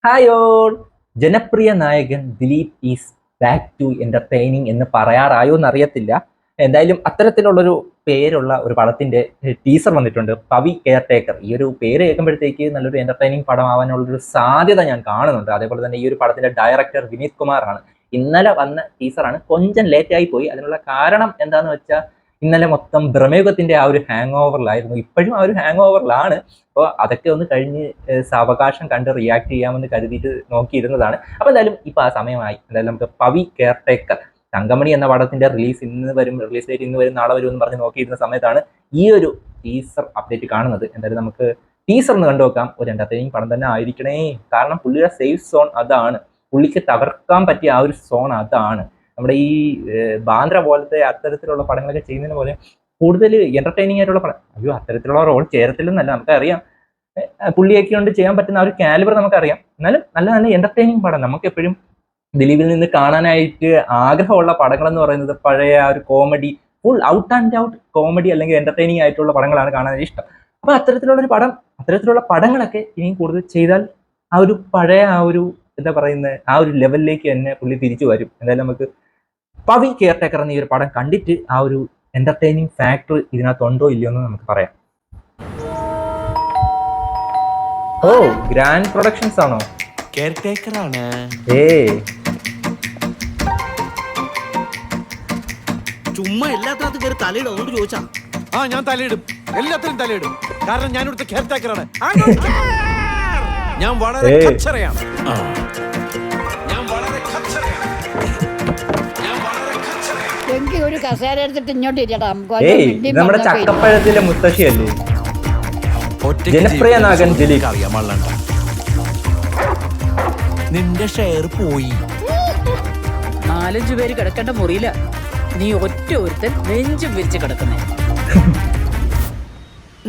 Hi all. ജനപ്രിയ നായകൻ Dileep is back to entertaining എന്ന് പറയാറായോ എന്നറിയത്തില്ല. എന്തായാലും അത്തരത്തിലുള്ളൊരു പേരുള്ള ഒരു പടത്തിന്റെ ടീസർ വന്നിട്ടുണ്ട്. Pavi care taker. ഈ ഒരു പേര് കേൾക്കുമ്പോഴത്തേക്ക് നല്ലൊരു എന്റർടൈനിങ് പടമാവാനുള്ളൊരു സാധ്യത ഞാൻ കാണുന്നുണ്ട്. അതേപോലെ തന്നെ ഈ ഒരു പടത്തിന്റെ ഡയറക്ടർ വിനീത് കുമാറാണ്. ഇന്നലെ വന്ന ടീസറാണ്. కొంచెం ലേറ്റ് ആയി പോയി. അതിനുള്ള കാരണം എന്താന്ന് വെച്ചാൽ ഇന്നലെ മൊത്തം ബ്രഹ്മയുഗത്തിന്റെ ആ ഒരു ഹാങ് ഓവറിലായിരുന്നു. ഇപ്പോഴും ആ ഒരു ഹാങ് ഓവറിലാണ്. അപ്പോൾ അതൊക്കെ ഒന്ന് കഴിഞ്ഞ് സാവകാശം കണ്ട് റിയാക്ട് ചെയ്യാമെന്ന് കരുതിയിട്ട് നോക്കിയിരുന്നതാണ്. അപ്പോൾ എന്തായാലും ഇപ്പൊ ആ സമയമായി. എന്തായാലും നമുക്ക് പവി കെയർ ടേക്കർ തങ്കമണി എന്ന പടത്തിന്റെ റിലീസ് ഡേറ്റ് ഇന്ന് വരും നാളെ വരും എന്ന് പറഞ്ഞ് നോക്കിയിരുന്ന സമയത്താണ് ഈ ഒരു ടീസർ അപ്ഡേറ്റ് കാണുന്നത്. എന്തായാലും നമുക്ക് ടീസർ ഒന്ന് കണ്ടു നോക്കാം. ഒരു എന്റർടൈനിങ് പടം തന്നെ ആയിരിക്കണേ. കാരണം പുള്ളിയുടെ സേഫ് സോൺ അതാണ്. പുള്ളിക്ക് തകർക്കാൻ പറ്റിയ ആ ഒരു സോൺ അതാണ്. നമ്മുടെ ഈ ബാന്ദ്ര പോലത്തെ അത്തരത്തിലുള്ള പടങ്ങളൊക്കെ ചെയ്യുന്നതിന് പോലെ കൂടുതൽ എന്റർടൈനിങ് ആയിട്ടുള്ള പടം. അയ്യോ, അത്തരത്തിലുള്ള റോൾ ചേരത്തില്ലെന്നല്ല, നമുക്കറിയാം. പുള്ളിയൊക്കെ കൊണ്ട് ചെയ്യാൻ പറ്റുന്ന ആ ഒരു കാലിബർ നമുക്കറിയാം. എന്നാലും നല്ല നല്ല എന്റർടൈനിങ് പടം നമുക്ക് എപ്പോഴും ദിലീപിൽ നിന്ന് കാണാനായിട്ട് ആഗ്രഹമുള്ള പടങ്ങൾ എന്ന് പറയുന്നത് പഴയ ആ ഒരു comedy, full out and out comedy അല്ലെങ്കിൽ എന്റർടൈനിങ് ആയിട്ടുള്ള പടങ്ങളാണ് കാണാൻ ഇഷ്ടം. അപ്പൊ അത്തരത്തിലുള്ള പടങ്ങളൊക്കെ ഇനിയും കൂടുതൽ ചെയ്താൽ ആ ഒരു പഴയ ആ ഒരു എന്താ പറയുന്നത് ആ ഒരു ലെവലിലേക്ക് തന്നെ പുള്ളി തിരിച്ചു വരും. എന്തായാലും നമുക്ക് പവി കെയർ ടേക്കർ എന്ന ഈ ഒരു പടം കണ്ടിട്ട് ആ ഒരു എന്റർടൈനിങ് ഫാക്ടർ ഇതിനകത്തുണ്ടോ ഇല്ലയോ എന്ന് നമുക്ക് പറയാം. ഓ, ഗ്രാൻഡ് പ്രൊഡക്ഷൻസ് ആണോ? കെയർ ടേക്കർ ആണ്. ചുമ്മാ എല്ലാത്തിനകത്ത് കയറി തലയിടും. അതുകൊണ്ട് ചോദിച്ചാ ഞാൻ തലയിടും, എല്ലാത്തിനും തലയിടും. കാരണം ഞാൻ ഇവിടുത്തെ കെയർ ടേക്കറാണ്. ഞാൻ വളരെ കച്ചറയാണ്. എനിക്ക് ഒരു കസേര എടുത്തിട്ട് ഇങ്ങോട്ട് ഇരിക്കണം. നമ്മുടെ ചക്കപ്പഴത്തിലെ മുത്തശ്ശിയല്ലേ ജനപ്രിയ നായകൻ ദിലീപ്. നിന്റെ ഷെയർ പോയി. 4-5 പേര് കിടക്കേണ്ട മുറിയില്ല, നീ ഒറ്റ ഒരുത്തൻ നെഞ്ചും വിരിച്ച് കിടക്കുന്നേ.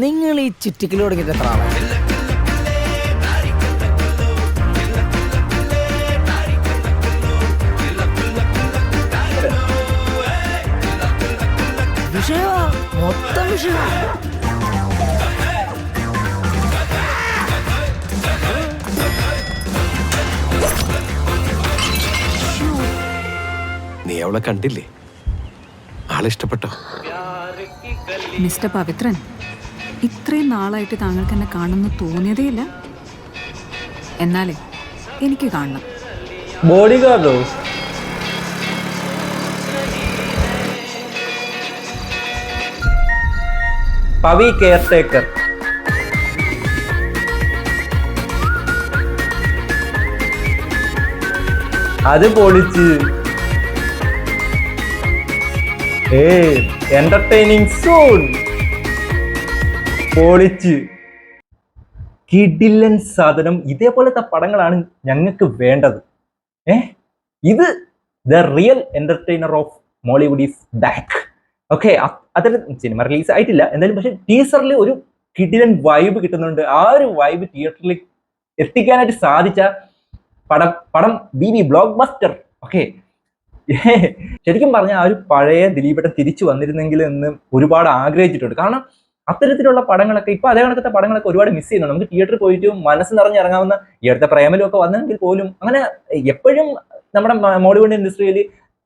നിങ്ങൾ ഈ ചുറ്റിക്കൽ തുടങ്ങിയിട്ട് എത്ര ആളാണ്? വിഷയമാ, മൊത്തം വിഷയമാ. നീ അവളെ കണ്ടില്ലേ? ആളിഷ്ടപ്പെട്ടോ? മിസ്റ്റർ പവിത്രൻ, ഇത്രയും നാളായിട്ട് താങ്കൾക്ക് എന്നെ കാണുമെന്ന് തോന്നിയതേയില്ല. എന്നാലേ എനിക്ക് കാണണം. ബോഡി ഗാർഡോ? Pavi caretaker. അത് പൊളിച്ച് എന്റർടൈനിങ് സോൺ പൊളിച്ച് കിടിലൻ സാധനം. ഇതേപോലത്തെ പടങ്ങളാണ് ഞങ്ങൾക്ക് വേണ്ടത്. ഇത് the real entertainer of Mollywood is back. Okay, അത്തരം സിനിമ റിലീസ് ആയിട്ടില്ല എന്തായാലും, പക്ഷെ ടീസറിൽ ഒരു കിടിലൻ വൈബ് കിട്ടുന്നുണ്ട്. ആ ഒരു വൈബ് തിയേറ്ററിൽ എത്തിക്കാനായിട്ട് സാധിച്ച പടം ബി ബ്ലോക്ക് ബസ്റ്റർ. ഓക്കെ, ശരിക്കും പറഞ്ഞാൽ ആ ഒരു പഴയ ദിലീപേട്ടൻ തിരിച്ചു വന്നിരുന്നെങ്കിൽ എന്ന് ഒരുപാട് ആഗ്രഹിച്ചിട്ടുണ്ട്. കാരണം അത്തരത്തിലുള്ള പടങ്ങളൊക്കെ ഇപ്പൊ അതേ കണക്കത്തെ പടങ്ങളൊക്കെ ഒരുപാട് മിസ് ചെയ്യുന്നുണ്ട്. നമുക്ക് തിയേറ്ററിൽ പോയിട്ട് മനസ്സ് നിറഞ്ഞിറങ്ങാവുന്ന ഈ അടുത്ത പ്രേമലും ഒക്കെ വന്നെങ്കിൽ പോലും അങ്ങനെ എപ്പോഴും നമ്മുടെ മോളിവുഡ് ഇൻഡസ്ട്രിയിൽ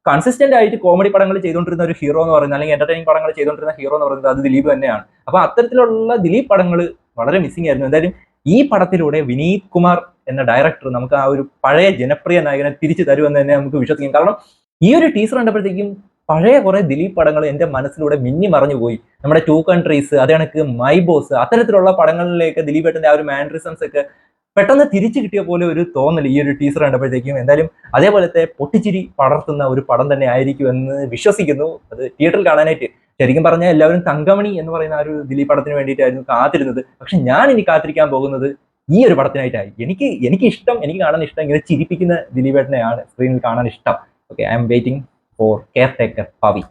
കൺസിസ്റ്റന്റ് ആയിട്ട് കോമഡി പടങ്ങൾ ചെയ്തുകൊണ്ടിരുന്ന ഒരു ഹീറോ എന്ന് പറയുന്നത്, അല്ലെങ്കിൽ എന്റർടൈനിങ് പടങ്ങൾ ചെയ്തുകൊണ്ടിരുന്ന ഹീറോ എന്ന് പറയുന്നത് അത് ദിലീപ് തന്നെയാണ്. അപ്പൊ അത്തരത്തിലുള്ള ദിലീപ് പടങ്ങൾ വളരെ മിസ്സിംഗ് ആയിരുന്നു. എന്തായാലും ഈ പടത്തിലൂടെ വിനീത് കുമാർ എന്ന ഡയറക്ടർ നമുക്ക് ആ ഒരു പഴയ ജനപ്രിയ നായകനെ തിരിച്ചു തരുമെന്ന് തന്നെ നമുക്ക് വിശ്വസിക്കാം. കാരണം ഈ ഒരു ടീസർ കണ്ടപ്പോഴത്തേക്കും പഴയ കുറെ ദിലീപ് പടങ്ങൾ എന്റെ മനസ്സിലൂടെ മിന്നി മറഞ്ഞു പോയി. നമ്മുടെ 2 കൺട്രീസ്, അതേ കണക്ക് മൈ ബോസ്, അത്തരത്തിലുള്ള പടങ്ങളിലേക്ക് ദിലീപ് ഏട്ടന്റെ ആ ഒരു മാൻഡ്രിസംസ് ഒക്കെ പെട്ടെന്ന് തിരിച്ചു കിട്ടിയ പോലെ ഒരു തോന്നൽ ഈ ഒരു ടീസർ കണ്ടപ്പോഴത്തേക്കും. എന്തായാലും അതേപോലത്തെ പൊട്ടിച്ചിരി പടർത്തുന്ന ഒരു പടം തന്നെ ആയിരിക്കും എന്ന് വിശ്വസിക്കുന്നു. അത് തിയേറ്ററിൽ കാണാനായിട്ട് ശരിക്കും പറഞ്ഞാൽ എല്ലാവരും തങ്കമണി എന്ന് പറയുന്ന ആ ഒരു ദിലീപ് പടത്തിന് വേണ്ടിയിട്ടായിരുന്നു കാത്തിരുന്നത്. പക്ഷെ ഞാൻ ഇനി കാത്തിരിക്കാൻ പോകുന്നത് ഈ ഒരു പടത്തിനായിട്ടായി. എനിക്ക് ഇഷ്ടം, എനിക്ക് കാണാൻ ഇഷ്ടം ഇങ്ങനെ ചിരിപ്പിക്കുന്ന ദിലീപേട്ടനെയാണ് സ്ക്രീനിൽ കാണാൻ ഇഷ്ടം. Okay, I M waiting for care taker Pavi.